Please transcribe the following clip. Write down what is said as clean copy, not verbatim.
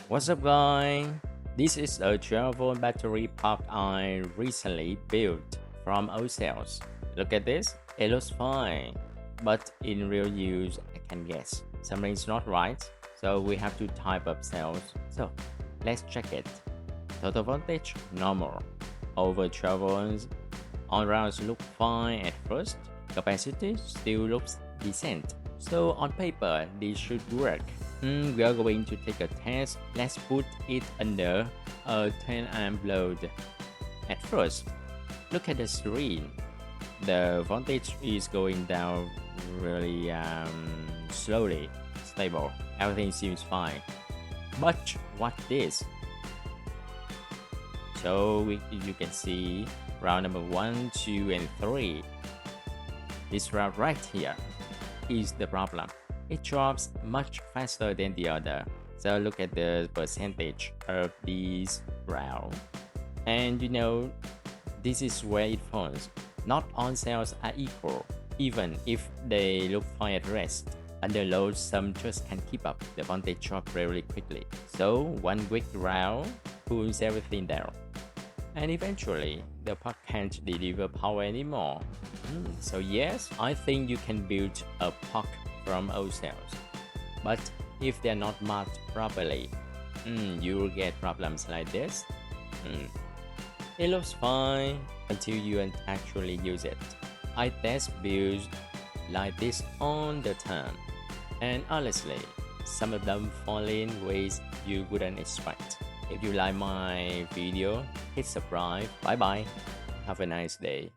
What's up, guys? This is a 12-volt battery pack I recently built from old cells. Look at this, it looks fine, but in real use, I can guess something's not right, so we have to type up cells. So let's check it. Total voltage normal, over 12 volts. On rounds look fine at first. Capacity still looks decent. So on paper, this should work. We are going to take a test. Let's put it under a 10 amp load. At first, look at the screen. The voltage is going down really slowly, stable. Everything seems fine. But what this? So you can see round number 1, 2, and 3. This round right here is the problem. It drops much faster than the other. So look at the percentage of these round. And this is where it falls. Not all cells are equal, even if they look fine at rest. Under load, some just can keep up. The voltage drop really quickly. So one quick round pulls everything down. And eventually, the part can't deliver power anymore. So yes, I think you can build a puck from old cells. But if they're not marked properly, you will get problems like this. It looks fine until you actually use it. I test builds like this all the time. And honestly, some of them fall in ways you wouldn't expect. If you like my video, hit subscribe. Bye bye. Have a nice day.